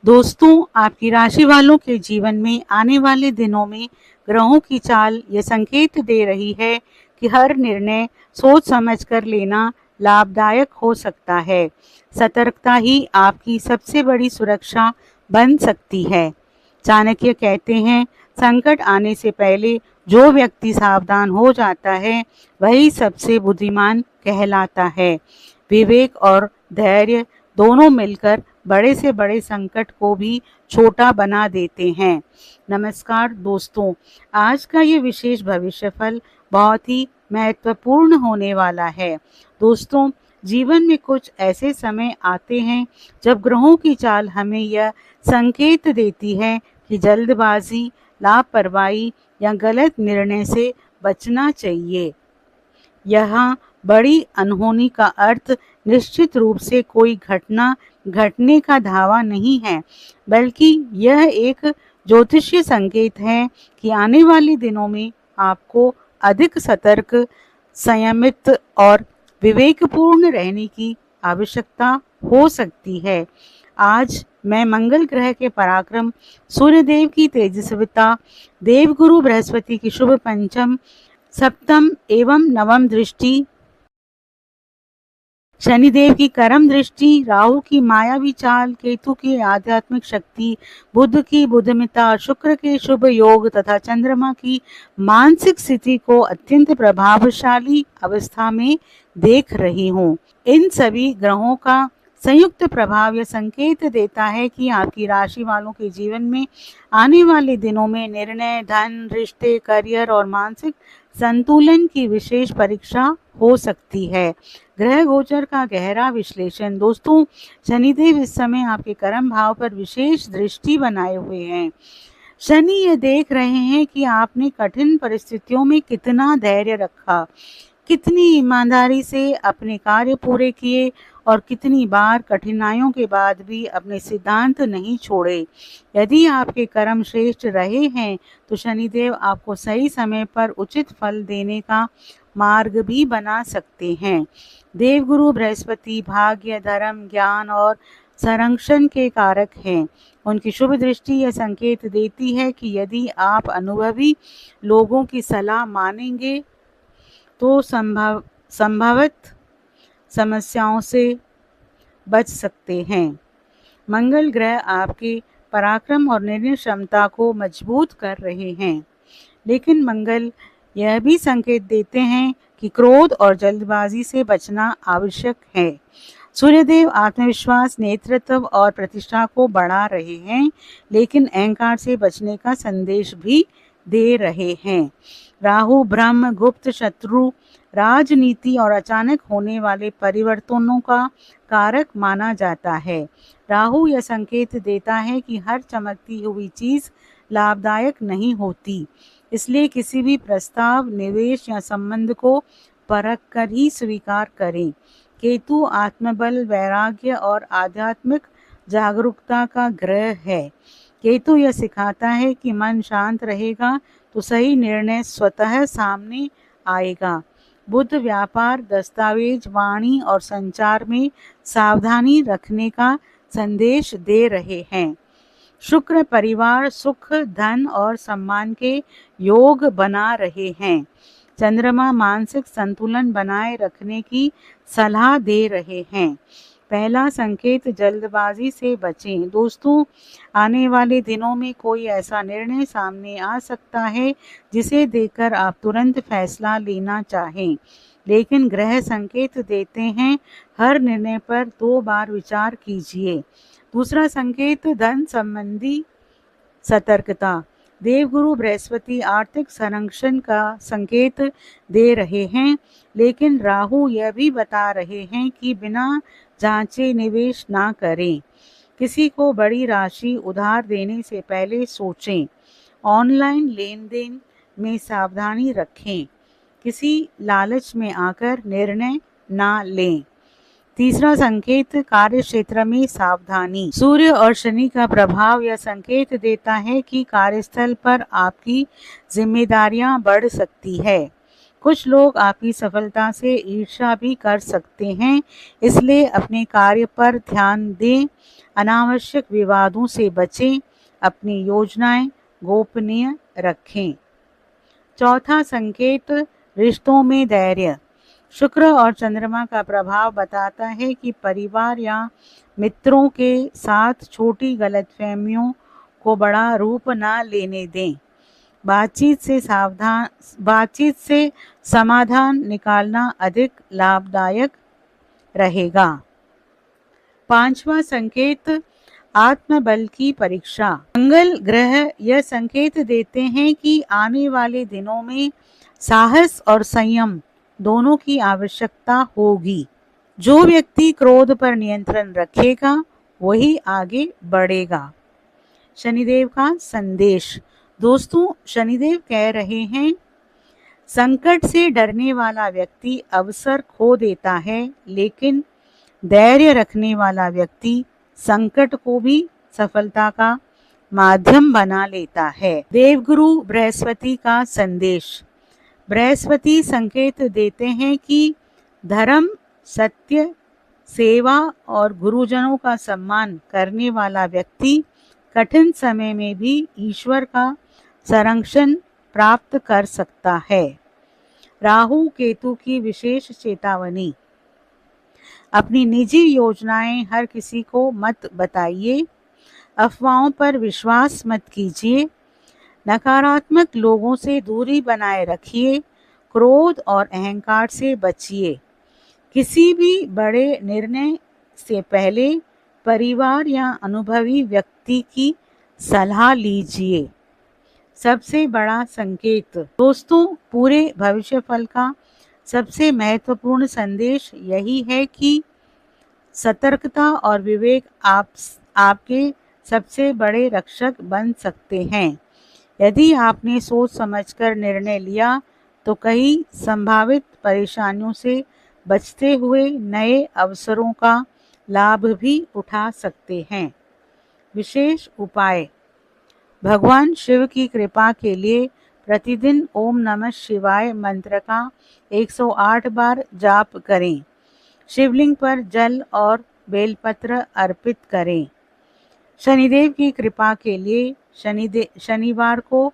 दोस्तों, आपकी राशि वालों के जीवन में आने वाले दिनों में ग्रहों की चाल ये संकेत दे रही है कि हर निर्णय सोच समझकर लेना लाभदायक हो सकता है। सतर्कता ही आपकी सबसे बड़ी सुरक्षा बन सकती है। चाणक्य कहते हैं, संकट आने से पहले जो व्यक्ति सावधान हो जाता है वही सबसे बुद्धिमान कहलाता है। विवेक और धैर्य दोनों मिलकर बड़े से बड़े संकट को भी छोटा बना देते हैं। नमस्कार दोस्तों, आज का ये विशेष भविष्यफल बहुत ही महत्वपूर्ण होने वाला है। दोस्तों, जीवन में कुछ ऐसे समय आते हैं जब ग्रहों की चाल हमें यह संकेत देती है कि जल्दबाजी, लापरवाही या गलत निर्णय से बचना चाहिए। यहाँ बड़ी अनहोनी का अर्थ निश्चित रूप से कोई घटना घटने का दावा नहीं है, बल्कि यह एक ज्योतिषीय संकेत है कि आने वाले दिनों में आपको अधिक सतर्क, संयमित और विवेकपूर्ण रहने की आवश्यकता हो सकती है। आज मैं मंगल ग्रह के पराक्रम, सूर्यदेव की तेजस्विता, देवगुरु बृहस्पति की शुभ पंचम, सप्तम एवं नवम दृष्टि, शनिदेव की करम दृष्टि, राहु की मायावी चाल, केतु की आध्यात्मिक शक्ति, बुध की बुद्धिमत्ता, शुक्र के शुभ योग तथा चंद्रमा की मानसिक स्थिति को अत्यंत प्रभावशाली अवस्था में देख रही हूँ। इन सभी ग्रहों का संयुक्त प्रभाव यह संकेत देता है कि आपकी राशि वालों के जीवन में आने वाले दिनों में निर्णय, धन, रिश्ते, करियर और मानसिक संतुलन की विशेष परीक्षा हो सकती है। ग्रह गोचर का गहरा विश्लेषण। दोस्तों, शनिदेव इस समय आपके कर्म भाव पर विशेष दृष्टि बनाए हुए हैं। शनि ये देख रहे हैं कि आपने कठिन परिस्थितियों में कितना धैर्य रखा, कितनी ईमानदारी से अपने कार्य पूरे किए और कितनी बार कठिनाइयों के बाद भी अपने सिद्धांत नहीं छोड़े। यदि आपके कर्म श्रेष्ठ रहे हैं तो शनिदेव आपको सही समय पर उचित फल देने का मार्ग भी बना सकते हैं। देवगुरु बृहस्पति भाग्य, धर्म, ज्ञान और संरक्षण के कारक हैं। उनकी शुभ दृष्टि यह संकेत देती है कि यदि आप अनुभवी लोगों की सलाह मानेंगे तो संभवत समस्याओं से बच सकते हैं। मंगल ग्रह आपके पराक्रम और निर्णय क्षमता को मजबूत कर रहे हैं, लेकिन मंगल यह भी संकेत देते हैं कि क्रोध और जल्दबाजी से बचना आवश्यक है। सूर्यदेव आत्मविश्वास, नेतृत्व और प्रतिष्ठा को बढ़ा रहे हैं, लेकिन अहंकार से बचने का संदेश भी दे रहे हैं। राहु ब्रह्म, गुप्त शत्रु, राजनीति और अचानक होने वाले परिवर्तनों का कारक माना जाता है। राहु यह संकेत देता है कि हर चमकती हुई चीज लाभदायक नहीं होती, इसलिए किसी भी प्रस्ताव, निवेश या संबंध को परख कर ही स्वीकार करें। केतु आत्मबल, वैराग्य और आध्यात्मिक जागरूकता का ग्रह है। केतु यह सिखाता है कि मन शांत रहेगा तो सही निर्णय स्वतः सामने आएगा। बुध व्यापार, दस्तावेज, वाणी और संचार में सावधानी रखने का संदेश दे रहे हैं। शुक्र परिवार, सुख, धन और सम्मान के योग बना रहे हैं। चंद्रमा मानसिक संतुलन बनाए रखने की सलाह दे रहे हैं। पहला संकेत, जल्दबाजी से बचें। दोस्तों, आने वाले दिनों में कोई ऐसा निर्णय सामने आ सकता है जिसे देखकर आप तुरंत फैसला लेना चाहें, लेकिन ग्रह संकेत देते हैं हर निर्णय पर 2 बार विचार कीजिए। दूसरा संकेत, धन संबंधी सतर्कता। देवगुरु बृहस्पति आर्थिक संरक्षण का संकेत दे रहे हैं, लेकिन राहु यह भी बता रहे हैं कि बिना जांचे निवेश ना करें। किसी को बड़ी राशि उधार देने से पहले सोचें। ऑनलाइन लेन देन में सावधानी रखें। किसी लालच में आकर निर्णय ना लें। तीसरा संकेत, कार्य क्षेत्र में सावधानी। सूर्य और शनि का प्रभाव यह संकेत देता है कि कार्यस्थल पर आपकी जिम्मेदारियां बढ़ सकती है। कुछ लोग आपकी सफलता से ईर्ष्या भी कर सकते हैं, इसलिए अपने कार्य पर ध्यान दें। अनावश्यक विवादों से बचें, अपनी योजनाएं गोपनीय रखें। चौथा संकेत, रिश्तों में धैर्य। शुक्र और चंद्रमा का प्रभाव बताता है कि परिवार या मित्रों के साथ छोटी गलतफहमियों को बड़ा रूप ना लेने दें। बातचीत से समाधान निकालना अधिक लाभदायक रहेगा। पांचवा संकेत, आत्मबल की परीक्षा। मंगल ग्रह यह संकेत देते हैं कि आने वाले दिनों में साहस और संयम दोनों की आवश्यकता होगी। जो व्यक्ति क्रोध पर नियंत्रण रखेगा वही आगे बढ़ेगा। शनिदेव का संदेश। दोस्तों, शनिदेव कह रहे हैं, संकट से डरने वाला व्यक्ति अवसर खो देता है, लेकिन धैर्य रखने वाला व्यक्ति संकट को भी सफलता का माध्यम बना लेता है। देवगुरु बृहस्पति का संदेश। बृहस्पति संकेत देते हैं कि धर्म, सत्य, सेवा और गुरुजनों का सम्मान करने वाला व्यक्ति कठिन समय में भी ईश्वर का संरक्षण प्राप्त कर सकता है। राहु केतु की विशेष चेतावनी। अपनी निजी योजनाएं हर किसी को मत बताइए। अफवाहों पर विश्वास मत कीजिए। नकारात्मक लोगों से दूरी बनाए रखिए। क्रोध और अहंकार से बचिए। किसी भी बड़े निर्णय से पहले परिवार या अनुभवी व्यक्ति की सलाह लीजिए। सबसे बड़ा संकेत। दोस्तों, पूरे भविष्यफल का सबसे महत्वपूर्ण संदेश यही है कि सतर्कता और विवेक आपके सबसे बड़े रक्षक बन सकते हैं। यदि आपने सोच समझकर निर्णय लिया तो कई संभावित परेशानियों से बचते हुए नए अवसरों का लाभ भी उठा सकते हैं। विशेष उपाय। भगवान शिव की कृपा के लिए प्रतिदिन ओम नमः शिवाय मंत्र का 108 बार जाप करें। शिवलिंग पर जल और बेलपत्र अर्पित करें। शनिदेव की कृपा के लिए शनिवार को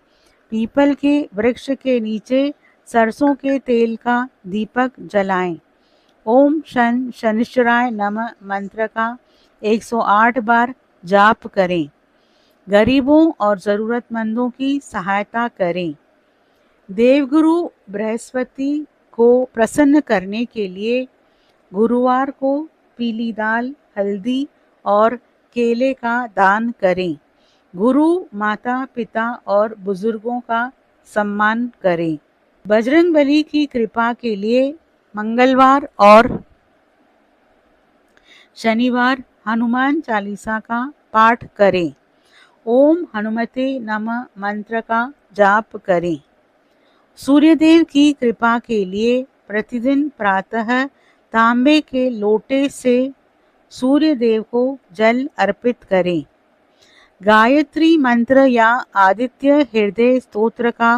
पीपल के वृक्ष के नीचे सरसों के तेल का दीपक जलाएं। ओम शनिश्चराय नमः मंत्र का 108 बार जाप करें। गरीबों और ज़रूरतमंदों की सहायता करें। देवगुरु बृहस्पति को प्रसन्न करने के लिए गुरुवार को पीली दाल, हल्दी और केले का दान करें। गुरु, माता पिता और बुजुर्गों का सम्मान करें। बजरंगबली की कृपा के लिए मंगलवार और शनिवार हनुमान चालीसा का पाठ करें। ओम हनुमते नमः मंत्र का जाप करें। सूर्यदेव की कृपा के लिए प्रतिदिन प्रातः तांबे के लोटे से सूर्यदेव को जल अर्पित करें। गायत्री मंत्र या आदित्य हृदय स्तोत्र का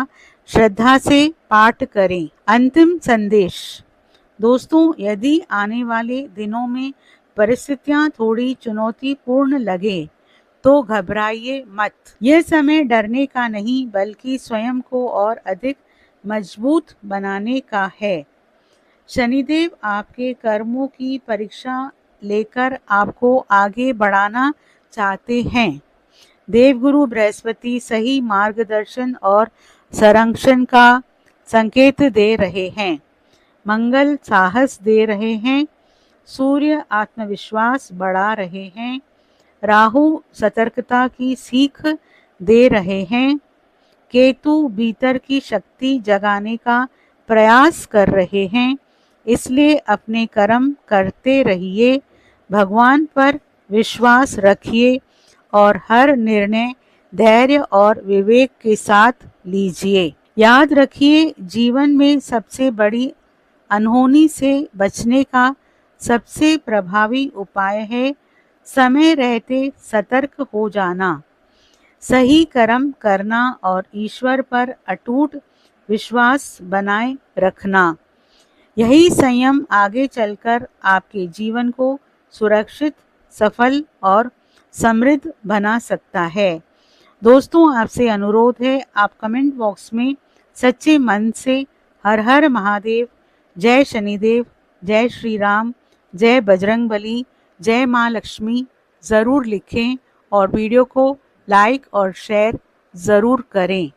श्रद्धा से पाठ करें। अंतिम संदेश। दोस्तों, यदि आने वाले दिनों में परिस्थितियां थोड़ी चुनौतीपूर्ण लगे तो घबराइए मत। यह समय डरने का नहीं बल्कि स्वयं को और अधिक मजबूत बनाने का है। शनिदेव आपके कर्मों की परीक्षा लेकर आपको आगे बढ़ाना चाहते हैं। देवगुरु बृहस्पति सही मार्गदर्शन और संरक्षण का संकेत दे रहे हैं। मंगल साहस दे रहे हैं। सूर्य आत्मविश्वास बढ़ा रहे हैं। राहु सतर्कता की सीख दे रहे हैं। केतु भीतर की शक्ति जगाने का प्रयास कर रहे हैं। इसलिए अपने कर्म करते रहिए, भगवान पर विश्वास रखिए और हर निर्णय धैर्य और विवेक के साथ लीजिए। याद रखिए, जीवन में सबसे बड़ी अनहोनी से बचने का सबसे प्रभावी उपाय है समय रहते सतर्क हो जाना, सही कर्म करना और ईश्वर पर अटूट विश्वास बनाए रखना। यही संयम आगे चलकर आपके जीवन को सुरक्षित, सफल और समृद्ध बना सकता है। दोस्तों, आपसे अनुरोध है, आप कमेंट बॉक्स में सच्चे मन से हर हर महादेव, जय शनिदेव, जय श्री राम, जय बजरंगबली, जय माँ लक्ष्मी ज़रूर लिखें और वीडियो को लाइक और शेयर ज़रूर करें।